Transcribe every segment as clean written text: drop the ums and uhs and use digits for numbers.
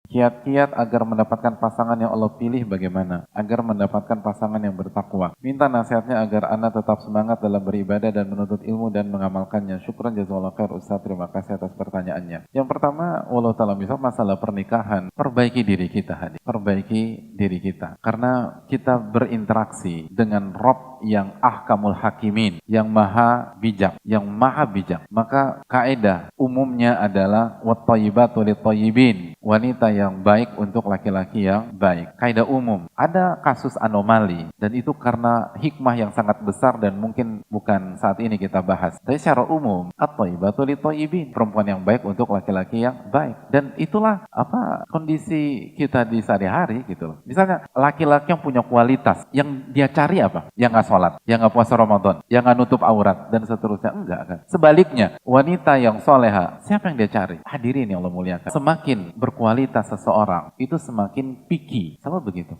Kiat-kiat agar mendapatkan pasangan yang Allah pilih bagaimana? Agar mendapatkan pasangan yang bertakwa. Minta nasihatnya agar Anda tetap semangat dalam beribadah dan menuntut ilmu dan mengamalkannya. Syukran jazakallahu khair Ustaz, terima kasih atas pertanyaannya. Yang pertama, walau ta'ala misal masalah pernikahan, perbaiki diri kita hadir. Perbaiki diri kita. Karena kita berinteraksi dengan Rob yang ahkamul hakimin, yang maha bijak, Maka kaidah umumnya adalah wat-thayyibatu lit-thayyibin, wanita yang baik untuk laki-laki yang baik. Kaidah umum. Ada kasus anomali dan itu karena hikmah yang sangat besar dan mungkin bukan saat ini kita bahas. Tapi secara umum, at-thayyibatu lit-thayyibin, perempuan yang baik untuk laki-laki yang baik. Dan itulah kondisi kita di sehari-hari gitu loh. Misalnya laki-laki yang punya kualitas, yang dia cari apa? Yang nggak sholat, yang nggak puasa Ramadan, yang nggak nutup aurat dan seterusnya, enggak kan? Sebaliknya, wanita yang soleha, siapa yang dia cari? Hadirin yang Allah muliakan. Semakin berkualitas seseorang, itu semakin picky. Sama begitu.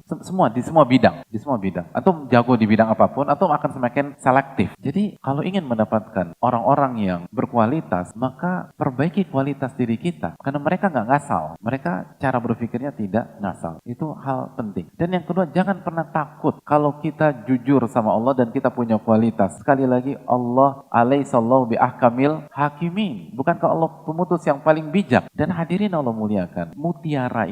Di semua bidang. Atau jago di bidang apapun, atau akan semakin selektif. Jadi, kalau ingin mendapatkan orang-orang yang berkualitas, maka perbaiki kualitas diri kita. Karena mereka nggak ngasal. Mereka cara berpikirnya tidak ngasal. Itu hal penting. Dan yang kedua, jangan pernah takut kalau kita jujur sama Allah dan kita punya kualitas. Sekali lagi, Allah alaihissallahu bi ahkamil hakimin. Bukankah Allah pemutus yang paling bijak? Dan hadirin Allah muliakan, mutiara,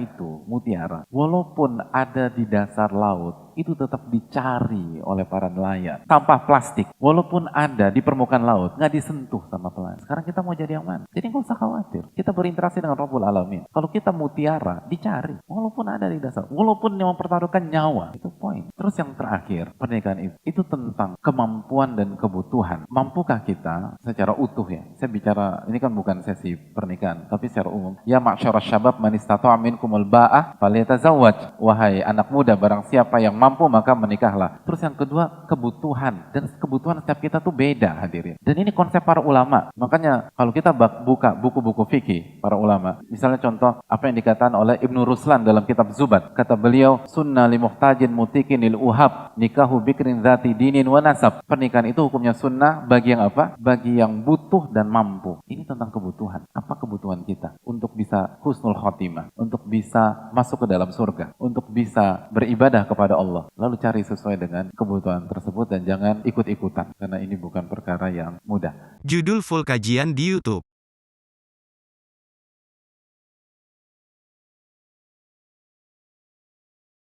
walaupun ada di dasar laut, itu tetap dicari oleh para nelayan. Sampah plastik, walaupun ada di permukaan laut, nggak disentuh sama nelayan. Sekarang kita mau jadi yang mana? Jadi nggak usah khawatir. Kita berinteraksi dengan Rabbul Alamin. Kalau kita mutiara, dicari. Walaupun ada di dasar. Walaupun yang mempertaruhkan nyawa. Itu poin. Terus yang terakhir, pernikahan itu tentang kemampuan dan kebutuhan. Mampukah kita secara utuh ya? Saya bicara, ini kan bukan sesi pernikahan, tapi secara umum. Ya ma'syarah syabab man istata'a minkumul ba'ah falyatazawwaj. Wahai anak muda, barang siapa yang mampu maka menikahlah. Terus yang kedua, kebutuhan. Dan kebutuhan setiap kita tuh beda hadirin. Dan ini konsep para ulama. Makanya kalau kita buka buku-buku fikih para ulama, misalnya contoh apa yang dikatakan oleh Ibnu Ruslan dalam kitab Zubat. Kata beliau, sunnah li muhtajin mutikin lil uhab, nikahu bikrin dzati dinin wa nasab. Pernikahan itu hukumnya sunnah bagi yang apa? Bagi yang butuh dan mampu. Ini tentang kebutuhan. Apa kebutuhan kita? Untuk bisa husnul khotimah, untuk bisa masuk ke dalam surga, untuk bisa beribadah kepada Allah. Lalu cari sesuai dengan kebutuhan tersebut dan jangan ikut-ikutan karena ini bukan perkara yang mudah. Judul full kajian di YouTube.